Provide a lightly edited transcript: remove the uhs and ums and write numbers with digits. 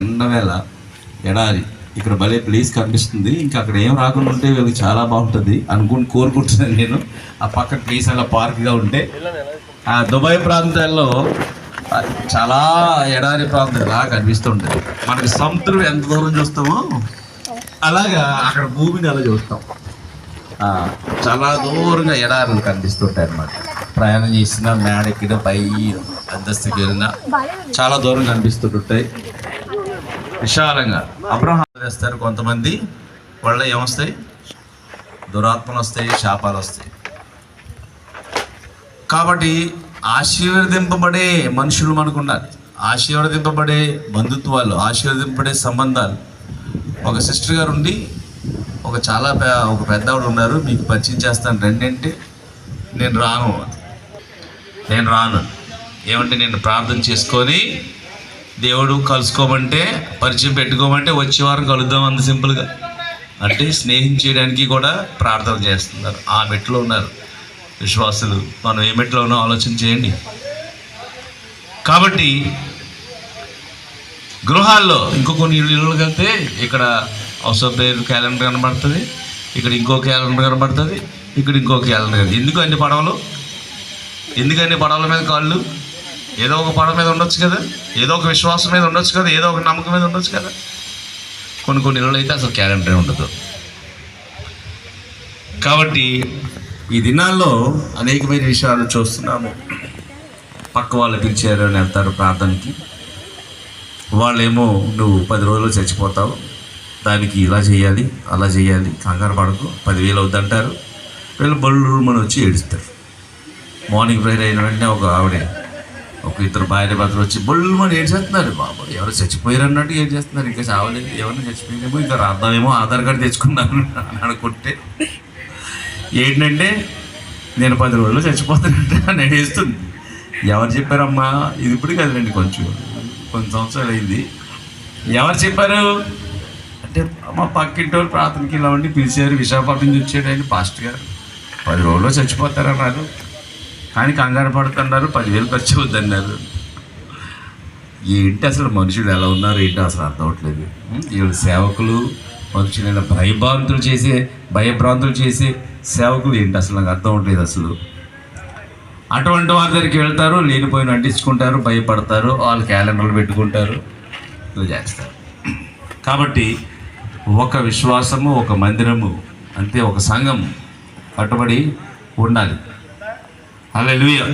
ఎండవేళ ఎడారి ఇక్కడ భలే ప్లేస్ కనిపిస్తుంది. ఇంకా అక్కడ ఏం రాకుండా ఉంటే వీళ్ళకి చాలా బాగుంటుంది కోరుకుంటున్నాను నేను. ఆ పక్కన ప్లేస్ అలా పార్క్గా ఉంటే ఆ దుబాయ్ ప్రాంతాల్లో చాలా ఎడారి ప్రాంతం ఇలా కనిపిస్తుంటుంది. మనకి సముద్రం ఎంత దూరం చూస్తామో అలాగా అక్కడ భూమిని అలా చూస్తాం. చాలా దూరంగా ఎడారులు కనిపిస్తుంటాయి అన్నమాట. ప్రయాణం చేసిన మేడెక్కిన పై అంతస్తుకి వెళ్ళినా చాలా దూరం కనిపిస్తుంటాయి విశాలంగా. అబ్రహాం చేస్తారు కొంతమంది, వాళ్ళ ఏమొస్తాయి, దురాత్మలు వస్తాయి, శాపాలు వస్తాయి. కాబట్టి ఆశీర్వదింపబడే మనుషులు మనకు ఉండాలి, ఆశీర్వదింపబడే బంధుత్వాలు, ఆశీర్వదింపబడే సంబంధాలు. ఒక సిస్టర్ గారు ఉండి ఒక పెద్దవాడు ఉన్నారు, మీకు పరిచయం చేస్తాను రండి అంటే నేను రాను ఏమంటే నేను ప్రార్థన చేసుకొని దేవుడు కలుసుకోమంటే పరిచయం పెట్టుకోమంటే వచ్చే వారం కలుద్దాం, అంత సింపుల్గా. అంటే స్నేహం చేయడానికి కూడా ప్రార్థన చేస్తున్నారు. ఆ మెట్లో ఉన్నారు విశ్వాసులు. మనం ఏ మెట్లో ఉన్నో ఆలోచన చేయండి. కాబట్టి గృహాల్లో కొన్ని ఇళ్ళకి వెళ్తే ఇక్కడ అవసరం పేరు క్యాలెండర్ కనబడుతుంది, ఇక్కడ ఇంకో క్యాలెండర్ కనబడుతుంది, ఇక్కడ ఇంకో క్యాలెండర్. ఎందుకు అన్ని పడవలు, ఎందుకని పడవల మీద కాళ్ళు? ఏదో ఒక పడవ మీద ఉండొచ్చు కదా, ఏదో ఒక విశ్వాసం మీద ఉండొచ్చు కదా, ఏదో ఒక నమ్మకం మీద ఉండొచ్చు కదా. కొన్ని ఇళ్ళు అయితే అసలు క్యాలెండరే ఉండదు. కాబట్టి ఈ దినాల్లో అనేకమైన విషయాలు చూస్తున్నాము. పక్క వాళ్ళు పిలిచారు అని వెళ్తారు ప్రార్థనకి. వాళ్ళేమో నువ్వు 10 రోజుల్లో చచ్చిపోతావు, దానికి ఇలా చేయాలి అలా చేయాలి, కంగారు పడకు, 10,000 అవుద్దంటారు. వీళ్ళు బళ్ళు మన వచ్చి ఏడుస్తారు. మార్నింగ్ ప్రేయర్ అయిన వెంటనే ఒక ఇద్దరు భార్య భర్తలు వచ్చి బళ్ళు మన ఏడ్చేస్తున్నారు. బాబు ఎవరు చచ్చిపోయారు అన్నట్టు ఏడ్చేస్తున్నారు. ఇంకా చావలేదు, ఎవరిని చచ్చిపోయినేమో, ఇంకా రాద్దామేమో, ఆధార్ కార్డు తెచ్చుకున్నాను అని అనుకుంటే ఏంటంటే నేను 10 రోజుల్లో చచ్చిపోతానంటే అని ఏడుస్తుంది. ఎవరు చెప్పారమ్మా? ఇది ఇప్పుడు కదండి, కొన్ని సంవత్సరాలు అయింది. ఎవరు చెప్పారు అంటే మా పక్కింటి వాళ్ళు ప్రార్థనకి ఇలా ఉండి పిలిచారు, విశాఖపట్నం నుంచి వచ్చాడు ఆయన పాస్టర్ గారు, 10 రోజుల్లో చచ్చిపోతారన్నారు. కానీ కంగారు పడుతున్నారు, 10,000 ఖర్చు అవుద్దన్నారు. ఏంటి అసలు మనుషులు ఎలా ఉన్నారు ఏంటి అసలు అర్థం అవట్లేదు. వీళ్ళు సేవకులు మనుషులైన భయభ్రాంతులు చేసే సేవకులు ఏంటి అసలు నాకు అర్థం అవట్లేదు అసలు. అటువంటి వారి దగ్గరికి వెళ్తారు, లేనిపోయిన అంటించుకుంటారు, భయపడతారు, వాళ్ళు క్యాలెండర్లు పెట్టుకుంటారు, ఇలా చేస్తారు. కాబట్టి ఒక విశ్వాసము, ఒక మందిరము, అంతే, ఒక సంఘం కట్టుబడి ఉండాలి. హల్లెలూయా.